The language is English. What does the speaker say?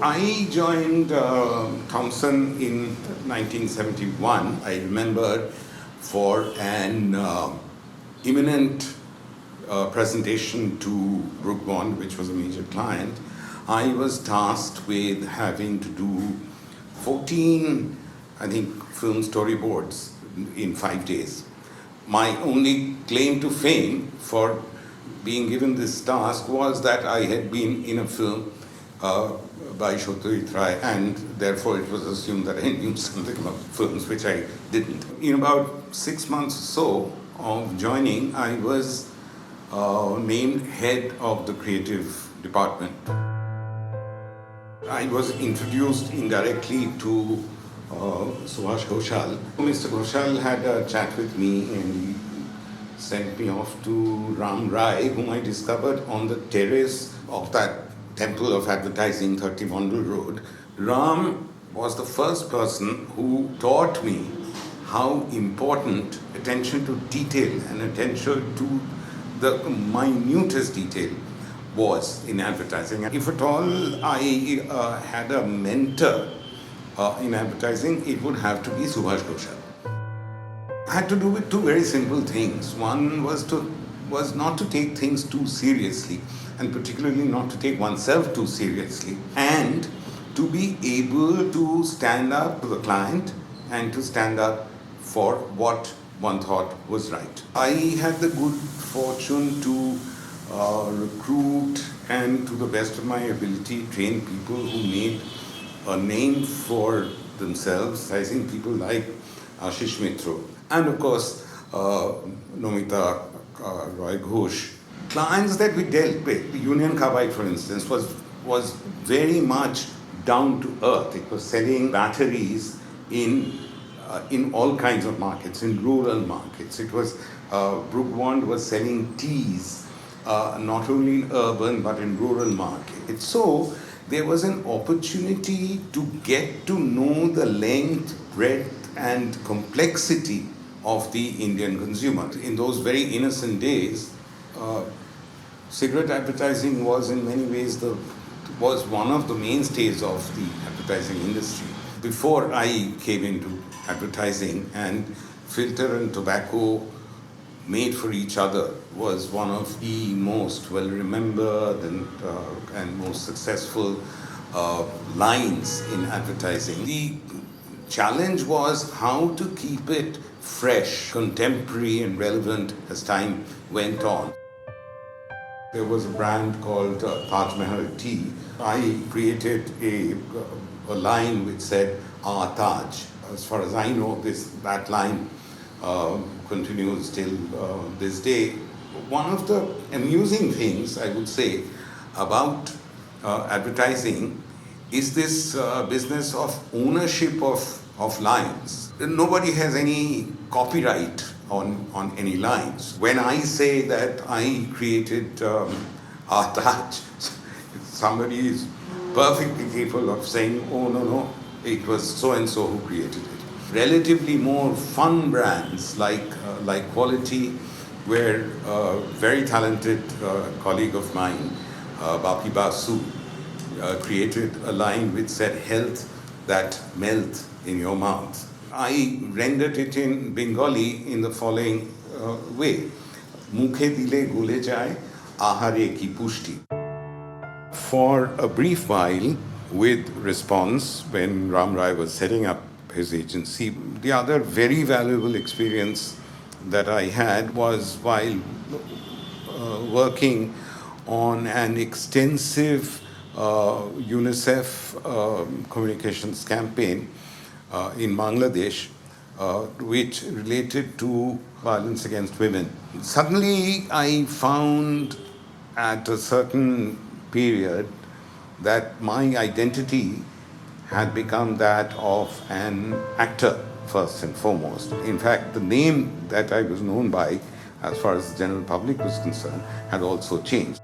I joined Thomson in 1971. I remember for an imminent presentation to Brook Bond, which was a major client, I was tasked with having to do 14, I think, film storyboards in 5 days. My only claim to fame for being given this task was that I had been in a film by Mitra, and therefore it was assumed that I knew something about films, which I didn't. In about 6 months or so of joining, I was named head of the creative department. I was introduced indirectly to Subhash Ghoshal. Mr. Ghoshal had a chat with me and he sent me off to Ram Rai, whom I discovered on the terrace of that Temple of Advertising, 30 Mondal Road. Ram was the first person who taught me how important attention to detail and attention to the minutest detail was in advertising. If at all I had a mentor in advertising, it would have to be Subhash Ghoshal. I had to do with two very simple things. One was not to take things too seriously, and particularly not to take oneself too seriously, and to be able to stand up to the client and to stand up for what one thought was right. I had the good fortune to recruit and, to the best of my ability, train people who made a name for themselves, I think people like Ashish Mitra, and of course Nomita Roy Ghosh. Clients that we dealt with, Union Carbide for instance, was very much down to earth. It was selling batteries in all kinds of markets, in rural markets. It was, Brook Bond was selling teas, not only in urban but in rural markets. So there was an opportunity to get to know the length, breadth and complexity of the Indian consumer. In those very innocent days, cigarette advertising was in many ways was one of the mainstays of the advertising industry. Before I came into advertising, and filter and tobacco made for each other was one of the most well-remembered and most successful lines in advertising. The challenge was how to keep it fresh, contemporary and relevant as time went on. There was a brand called Taj Mahal Tea. I created a line which said, "Our Taj." As far as I know, that line continues till this day. One of the amusing things, I would say, about advertising is this business of ownership of lines. Nobody has any copyright on any lines. When I say that I created our Taj, somebody is perfectly capable of saying, "Oh, no, it was so-and-so who created it." Relatively more fun brands like Quality, where a very talented colleague of mine, Bapi Basu, created a line which said, "Health that melt in your mouth." I rendered it in Bengali in the following way: "Mukhe dile gole jay, ahare ki pushti." For a brief while, with Response, when Ram Rai was setting up his agency, the other very valuable experience that I had was while working on an extensive UNICEF communications campaign in Bangladesh, which related to violence against women. Suddenly I found at a certain period that my identity had become that of an actor, first and foremost. In fact, the name that I was known by, as far as the general public was concerned, had also changed.